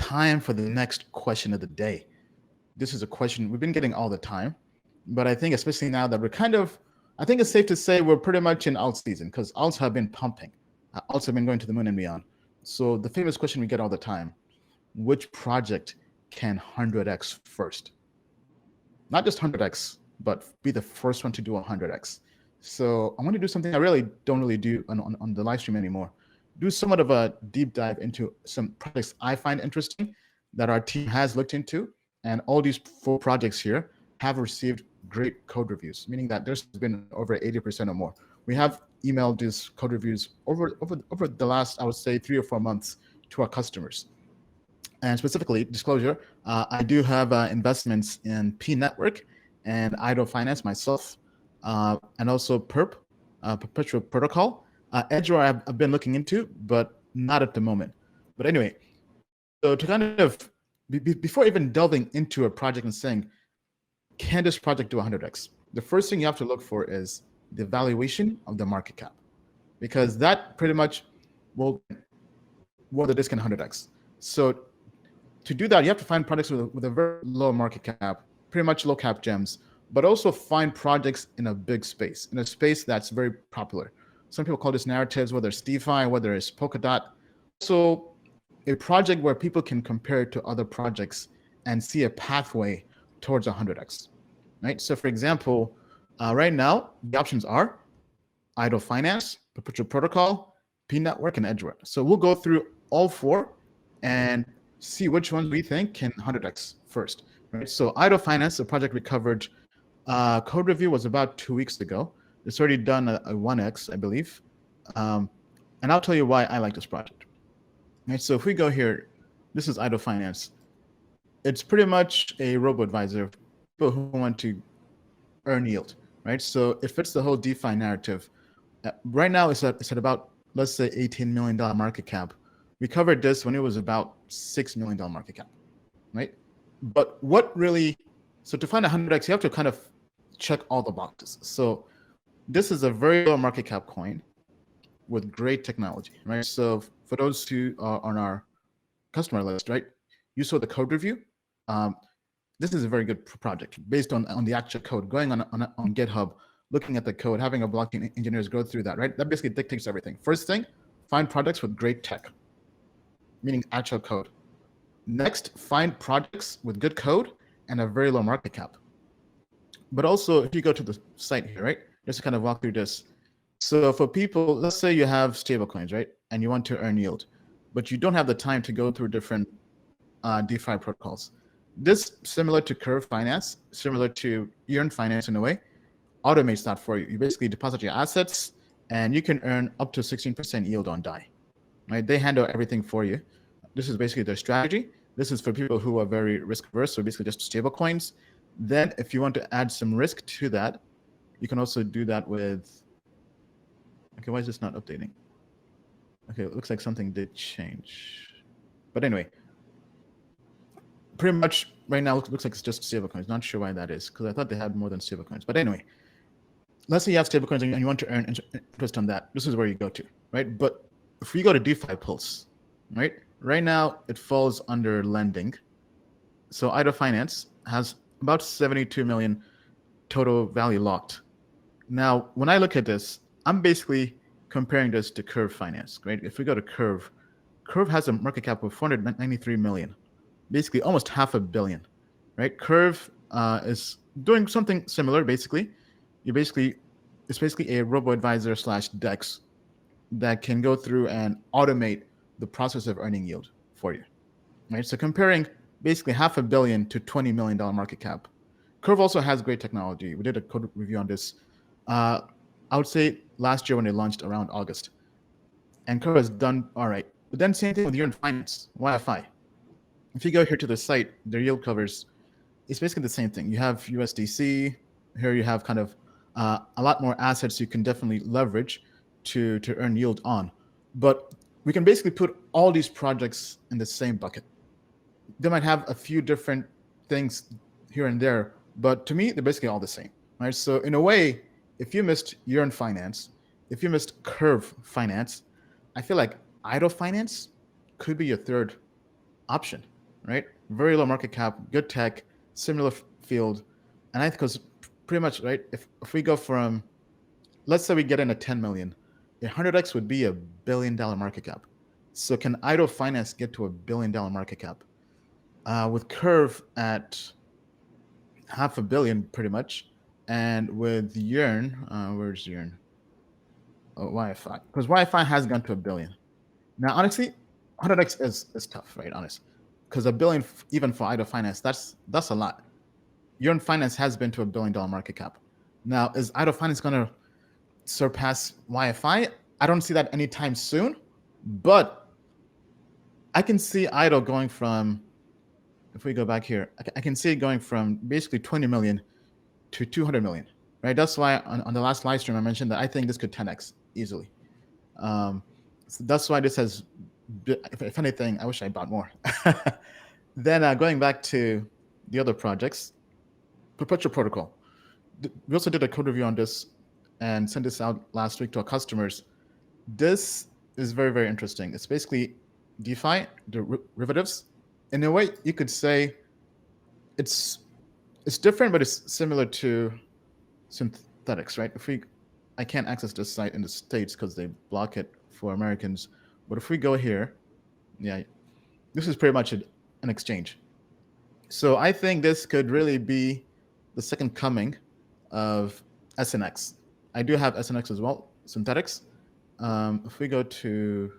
time for the next question of the day. This is a question we've been getting all the time, but I think especially now that I think it's safe to say we're pretty much in alt season because alts have been pumping. Alts have been going to the moon and beyond. So the famous question we get all the time, which project can 100x first? Not just 100x, but be the first one to do 100x. So I want to do something I really don't really do on the live stream anymore. Do somewhat of a deep dive into some projects I find interesting that our team has looked into. And all these 4 projects here have received great code reviews, meaning that there's been over 80% or more. We have emailed these code reviews over the last, I would say, 3 or 4 months to our customers. And specifically, disclosure, I do have investments in P Network and Idle Finance myself, and also PERP, Perpetual Protocol. Edgeware I've been looking into, but not at the moment. But anyway, so to kind of, before even delving into a project and saying, can this project do 100x? The first thing you have to look for is the valuation of the market cap, because that pretty much will whether this can 100x. So to do that, you have to find projects with a very low market cap, pretty much low cap gems, but also find projects in a big space, in a space that's very popular. Some people call this narratives, whether it's DeFi, whether it's Polkadot. So a project where people can compare it to other projects and see a pathway towards 100x, right? So for example, right now, the options are Idle Finance, Perpetual Protocol, P Network, and Edgeware. So we'll go through all 4 and see which ones we think can 100x first, right? So Idle Finance, the project we covered, code review was about 2 weeks ago. It's already done a 1x, I believe. And I'll tell you why I like this project. Right, so if we go here, this is Idle Finance. It's pretty much a robo-advisor for people who want to earn yield, right? So it fits the whole DeFi narrative. Right now, it's at about, let's say, $18 million market cap. We covered this when it was about $6 million market cap, right? But so to find 100x, you have to kind of check all the boxes. So this is a very low market cap coin with great technology, right? So for those who are on our customer list, right, you saw the code review. This is a very good project based on the actual code, going on GitHub, looking at the code, having a blockchain engineers go through that, right? That basically dictates everything. First thing, find projects with great tech, meaning actual code. Next, find projects with good code and a very low market cap. But also, if you go to the site here, right, just to kind of walk through this. So for people, let's say you have stablecoins, right, and you want to earn yield, but you don't have the time to go through different DeFi protocols. This, similar to Curve Finance, similar to herein Finance in a way, automates that for you. You basically deposit your assets, and you can earn up to 16% yield on DAI. Right? They handle everything for you. This is basically their strategy. This is for people who are very risk averse, so basically just stable coins. Then if you want to add some risk to that, you can also do that with, okay, why is this not updating? Okay, it looks like something did change. But anyway, pretty much right now looks like it's just stablecoins. Not sure why that is, because I thought they had more than stablecoins. But anyway, let's say you have stablecoins and you want to earn interest on that. This is where you go to, right? But if we go to DeFi Pulse, right now it falls under lending. So Idle Finance has about 72 million total value locked. Now, when I look at this, I'm basically comparing this to Curve Finance, right? If we go to Curve has a market cap of 493 million, basically almost $500 million, right? Curve is doing something similar, basically. It's basically a robo-advisor / DEX that can go through and automate the process of earning yield for you, right? So comparing basically $500 million to $20 million market cap. Curve also has great technology. We did a code review on this. I would say last year when they launched around August. And Curve has done all right. But then same thing with herein Finance, YFI. If you go here to the site, their yield covers, it's basically the same thing. You have USDC. Here you have kind of a lot more assets you can definitely leverage to earn yield on. But we can basically put all these projects in the same bucket. They might have a few different things here and there, but to me, they're basically all the same, right? So in a way, if you missed herein Finance, if you missed Curve Finance, I feel like Idle Finance could be your third option, right? Very low market cap, good tech, similar field. And I think because pretty much, right, if we go from, let's say we get in at 10 million, 100x would be $1 billion market cap. So can idle finance get to $1 billion market cap? With Curve at $500 million pretty much, and with Yearn, where's Yearn? Oh, Wi-Fi, because Wi-Fi has gone to $1 billion. Now, honestly, 100x is tough, right? Honest, because $1 billion even for idle finance, that's a lot. Yearn Finance has been to $1 billion market cap. Now, is idle finance going to surpass Wi-Fi? I don't see that anytime soon, but I can see idle going from, if we go back here, I can see it going from basically 20 million to 200 million, right? That's why on the last live stream I mentioned that I think this could 10x easily. So that's why this has, if anything, I wish I bought more. Then going back to the other projects, Perpetual Protocol. We also did a code review on this and sent this out last week to our customers. This is very, very interesting. It's basically DeFi, derivatives. In a way, you could say it's different, but it's similar to synthetics, right? I can't access this site in the States because they block it for Americans. But if we go here, yeah, this is pretty much an exchange. So I think this could really be the second coming of SNX. I do have SNX as well, synthetics. If we go to,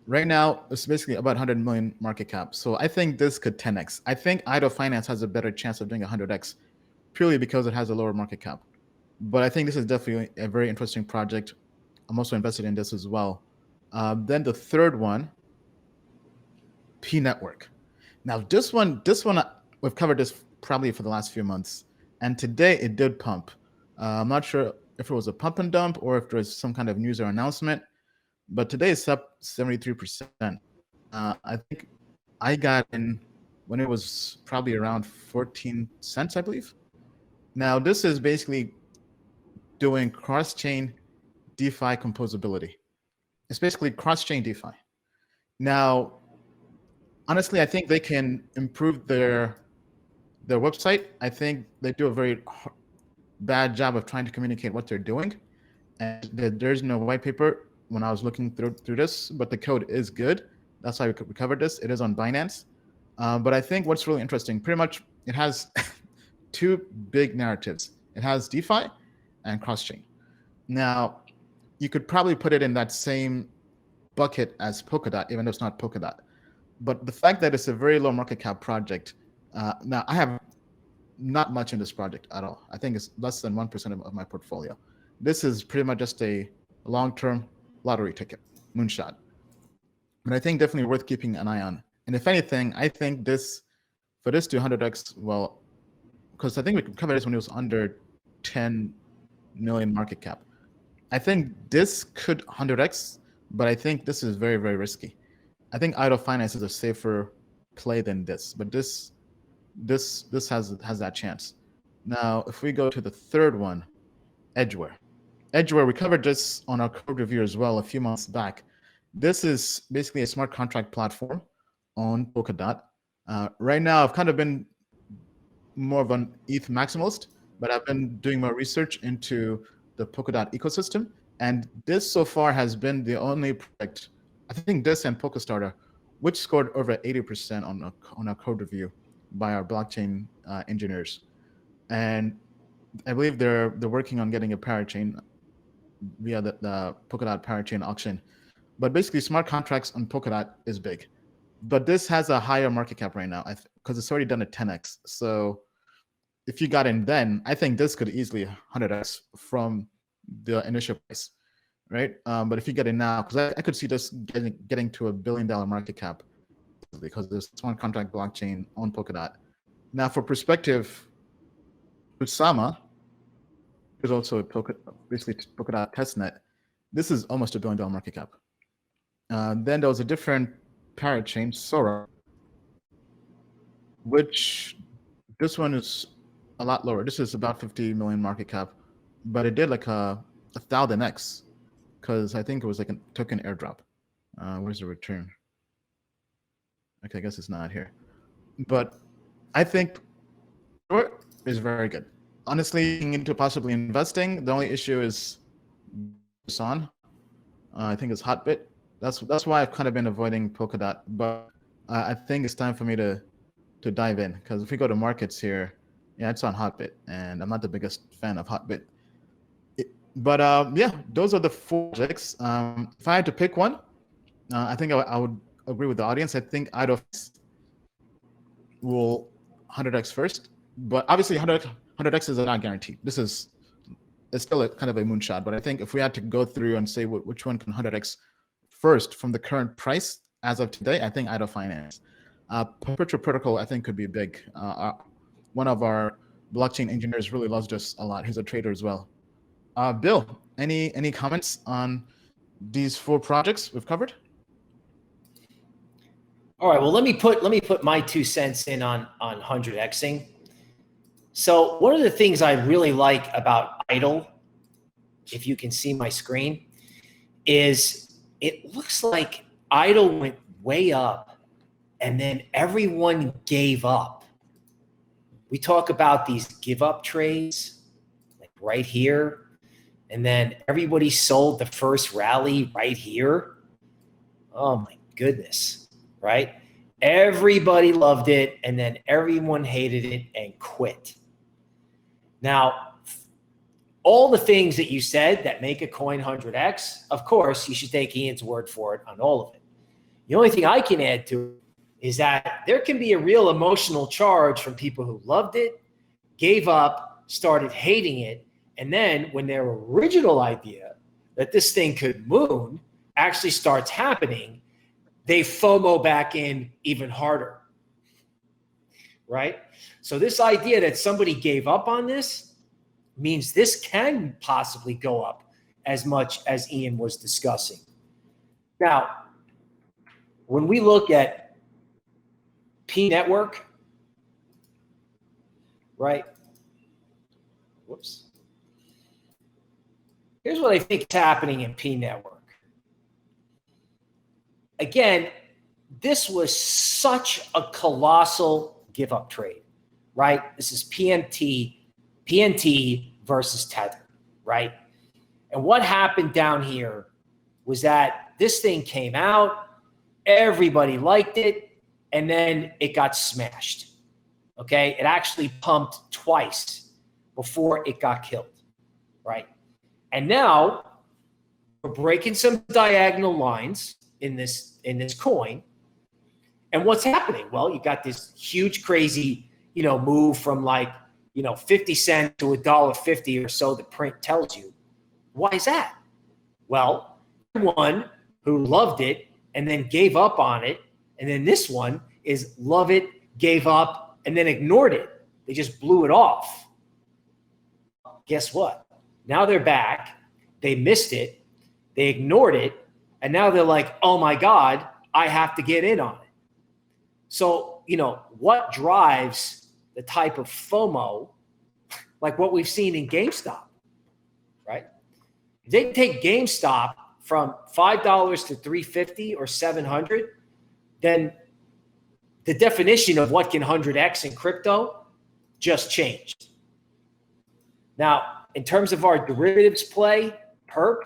right now, it's basically about 100 million market cap. So I think this could 10x. I think idle finance has a better chance of doing 100x purely because it has a lower market cap. But I think this is definitely a very interesting project. I'm also invested in this as well. Then the third one, P Network. Now this one, we've covered this probably for the last few months, and today it did pump. I'm not sure if it was a pump and dump or if there's some kind of news or announcement, but today it's up 73%. I think I got in when it was probably around 14 cents, I believe. Now this is basically doing cross-chain DeFi composability. It's basically cross-chain DeFi. Now, honestly, I think they can improve their website. I think they do a very bad job of trying to communicate what they're doing. And there's no white paper when I was looking through this, but the code is good. That's why we covered this. It is on Binance. But I think what's really interesting, pretty much it has two big narratives. It has DeFi and cross-chain. Now, you could probably put it in that same bucket as Polkadot, even though it's not Polkadot. But the fact that it's a very low market cap project, now I have not much in this project at all. I think it's less than 1% of my portfolio. This is pretty much just a long-term lottery ticket, moonshot. But I think definitely worth keeping an eye on. And if anything, I think for this to 100x, well, because I think we covered this when it was under 10 million market cap. I think this could 100x, but I think this is very, very risky. I think idle finance is a safer play than this, but this has that chance. Now, if we go to the third one, Edgeware. Edgeware, we covered this on our code review as well a few months back. This is basically a smart contract platform on Polkadot. Right now, I've kind of been more of an ETH maximalist, but I've been doing more research into the Polkadot ecosystem. And this so far has been the only project, I think this and Polkastarter, which scored over 80% on a code review by our blockchain engineers. And I believe they're working on getting a parachain via the Polkadot parachain auction. But basically, smart contracts on Polkadot is big. But this has a higher market cap right now because it's already done a 10x. So if you got in then, I think this could easily 100x from the initial price, right? But if you get in now, because I could see this getting to $1 billion market cap because there's smart contract blockchain on Polkadot. Now, for perspective, Usama is also basically Polkadot testnet. This is almost $1 billion market cap. Then there was a different parachain, Sora, which this one is a lot lower. This is about 50 million market cap, but it did like a 1000x because I think it was like a token airdrop. Where's the return? Okay, I guess it's not here. But I think short is very good. Honestly, looking into possibly investing, the only issue is on. I think it's Hotbit. That's why I've kind of been avoiding Polkadot. But I think it's time for me to dive in, because if we go to markets here, yeah, it's on Hotbit, and I'm not the biggest fan of Hotbit. But yeah, those are the four projects. If I had to pick one, I think I would agree with the audience. I think idle will 100x first, but obviously 100x is not guaranteed. It's still a kind of a moonshot. But I think if we had to go through and say which one can 100x first from the current price as of today, I think idle finance. Perpetual protocol, I think, could be big. One of our blockchain engineers really loves this a lot. He's a trader as well. Bill, any comments on these four projects we've covered? All right. Well, let me put my 2 cents in on 100xing. So one of the things I really like about idle, if you can see my screen, is it looks like idle went way up and then everyone gave up. We talk about these give up trades, like right here. And then everybody sold the first rally right here. Oh my goodness, right? Everybody loved it, and then everyone hated it and quit. Now, all the things that you said that make a coin 100x, of course, you should take Ian's word for it on all of it. The only thing I can add to it is that there can be a real emotional charge from people who loved it, gave up, started hating it, and then when their original idea that this thing could moon actually starts happening, they FOMO back in even harder, right? So this idea that somebody gave up on this means this can possibly go up as much as Ian was discussing. Now, when we look at P Network, right? Whoops. Here's what I think is happening in P Network. Again, this was such a colossal give up trade, right? This is PNT versus Tether, right? And what happened down here was that this thing came out, everybody liked it, and then it got smashed, okay? It actually pumped twice before it got killed, right? And now we're breaking some diagonal lines in this coin. And what's happening? Well, you got this huge, crazy, move from 50 cents to $1.50 or so, the print tells you. Why is that? Well, one who loved it and then gave up on it. And then this one is love it, gave up, and then ignored it. They just blew it off. Guess what? Now they're back. They missed it. They ignored it. And now they're like, oh my God, I have to get in on it. So, what drives the type of FOMO, like what we've seen in GameStop, right? If they take GameStop from $5 to $350 or $700, then the definition of what can 100x in crypto just changed. Now, in terms of our derivatives play, perp,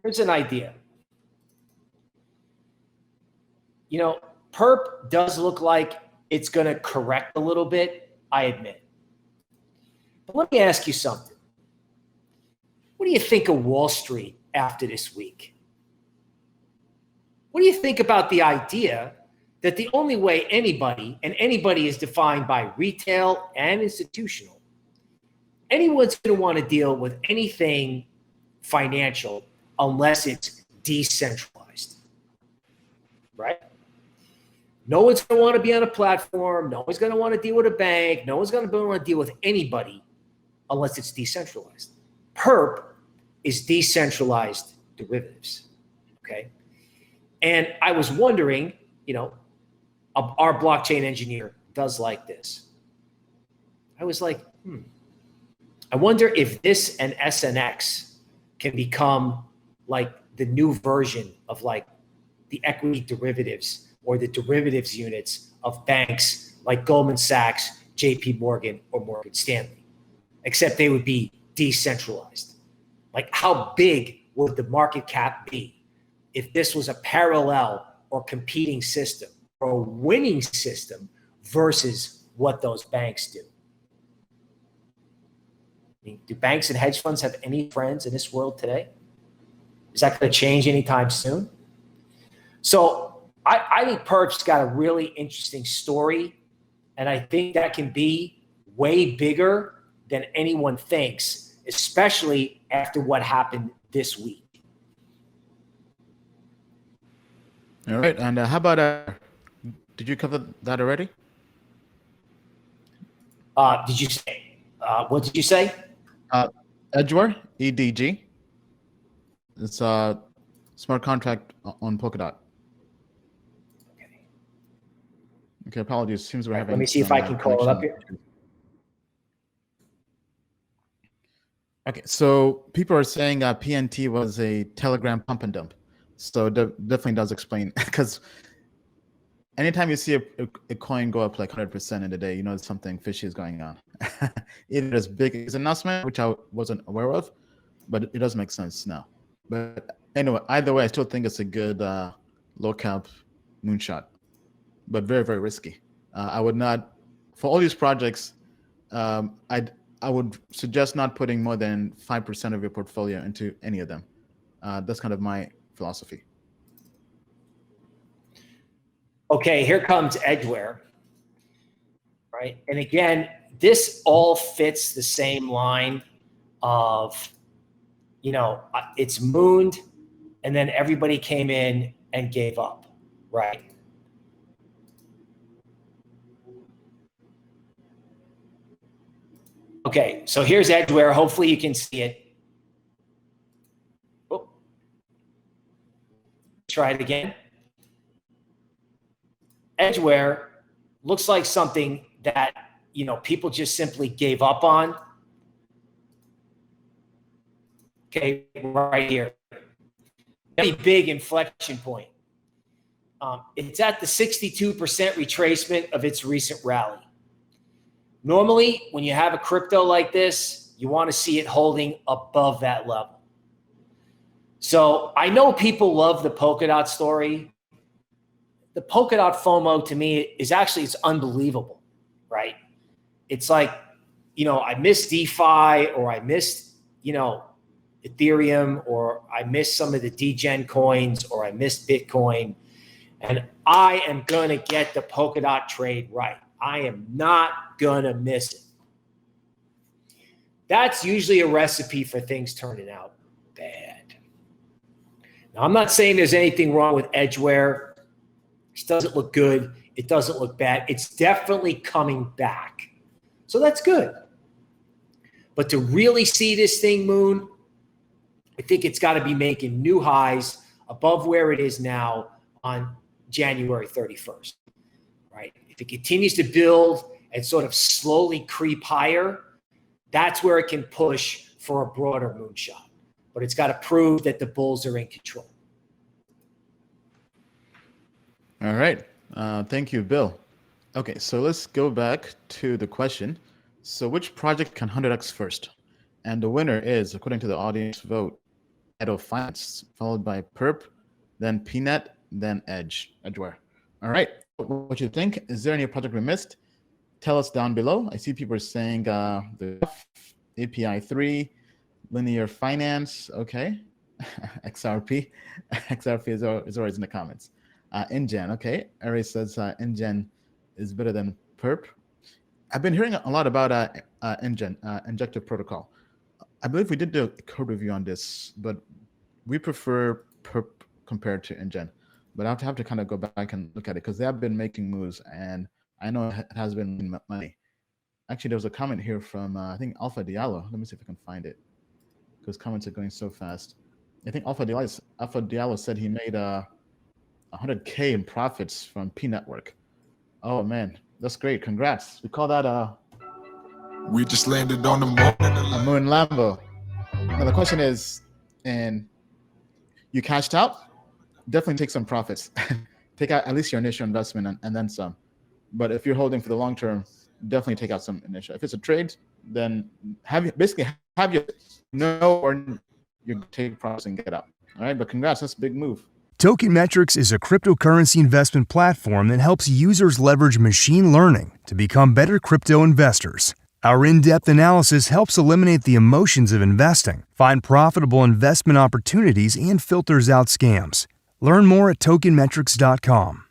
here's an idea. Perp does look like it's going to correct a little bit, I admit. But let me ask you something. What do you think of Wall Street after this week? What do you think about the idea that the only way anybody, and anybody is defined by retail and institutional, anyone's going to want to deal with anything financial unless it's decentralized, right? No one's going to want to be on a platform. No one's going to want to deal with a bank. No one's going to want to deal with anybody unless it's decentralized. Perp is decentralized derivatives, okay? And I was wondering, our blockchain engineer does like this. I was like, I wonder if this and SNX can become like the new version of like the equity derivatives or the derivatives units of banks like Goldman Sachs, JP Morgan, or Morgan Stanley, except they would be decentralized. Like, how big would the market cap be if this was a parallel or competing system or a winning system versus what those banks do? I mean, do banks and hedge funds have any friends in this world today? Is that going to change anytime soon? So I think Perp's got a really interesting story, and I think that can be way bigger than anyone thinks, especially after what happened this week. All right. And how about, did you cover that already? Did you say, what did you say? Edgeware, EDG. It's a smart contract on Polkadot. Okay, apologies. Seems we're having. Let me see if I can call it up here. Okay, so people are saying PNT was a Telegram pump and dump. So definitely does explain, because anytime you see a coin go up like 100% in a day, you know something fishy is going on. Either as big as an announcement, which I wasn't aware of, but it does make sense now. But anyway, either way, I still think it's a good low cap moonshot, but very, very risky. I would not, for all these projects, I would suggest not putting more than 5% of your portfolio into any of them. That's kind of my philosophy. Okay, here comes Edgeware, right? And again, this all fits the same line of, it's mooned, and then everybody came in and gave up, right? Okay, so here's Edgeware. Hopefully you can see it. Oh. Try it again. Edgeware looks like something that, people just simply gave up on. Okay, right here. Very big inflection point. It's at the 62% retracement of its recent rally. Normally, when you have a crypto like this, you want to see it holding above that level. So I know people love the Polkadot story. The Polkadot FOMO to me is actually, it's unbelievable, right? It's like, I missed DeFi, or I missed, Ethereum, or I missed some of the degen coins, or I missed Bitcoin, and I am going to get the Polkadot trade right. I am not going to miss it. That's usually a recipe for things turning out bad. Now, I'm not saying there's anything wrong with Edgeware. It doesn't look good. It doesn't look bad. It's definitely coming back. So that's good. But to really see this thing moon, I think it's got to be making new highs above where it is now on January 31st, right? If it continues to build and sort of slowly creep higher, that's where it can push for a broader moonshot. But it's got to prove that the bulls are in control. All right. Thank you, Bill. Okay, so let's go back to the question. So which project can 100x first? And the winner is, according to the audience vote, Edo Finance, followed by Perp, then PNet, then Edgeware. All right. What you think? Is there any project we missed? Tell us down below. I see people are saying the API 3, linear finance. Okay. XRP. XRP is always in the comments. InGen. Okay. Ari says InGen is better than Perp. I've been hearing a lot about InGen, injective protocol. I believe we did do a code review on this, but we prefer Perp compared to InGen. But I'll have to kind of go back and look at it because they have been making moves, and I know it has been money. Actually, there was a comment here from, I think, Alpha Diallo. Let me see if I can find it because comments are going so fast. I think Alpha Diallo said he made 100K in profits from P Network. Oh, man, that's great. Congrats. We call that we just landed on the moon. A moon Lambo. Now, the question is, and you cashed out? definitely take some profits. Take out at least your initial investment and then some. But if you're holding for the long term, definitely take out some initial. If it's a trade, then have your know or you take profits and get out. All right, but congrats, that's a big move. Token Metrics is a cryptocurrency investment platform that helps users leverage machine learning to become better crypto investors. Our in-depth analysis helps eliminate the emotions of investing, find profitable investment opportunities, and filters out scams. Learn more at tokenmetrics.com.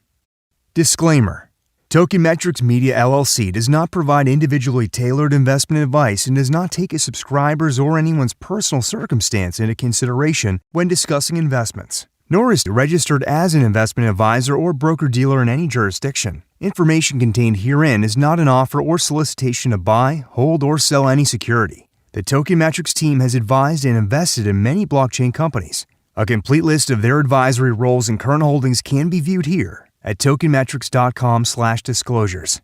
Disclaimer: Token Metrics Media LLC does not provide individually tailored investment advice and does not take a subscriber's or anyone's personal circumstance into consideration when discussing investments, nor is it registered as an investment advisor or broker-dealer in any jurisdiction. Information contained herein is not an offer or solicitation to buy, hold, or sell any security. The Token Metrics team has advised and invested in many blockchain companies. A complete list of their advisory roles and current holdings can be viewed here at tokenmetrics.com/disclosures.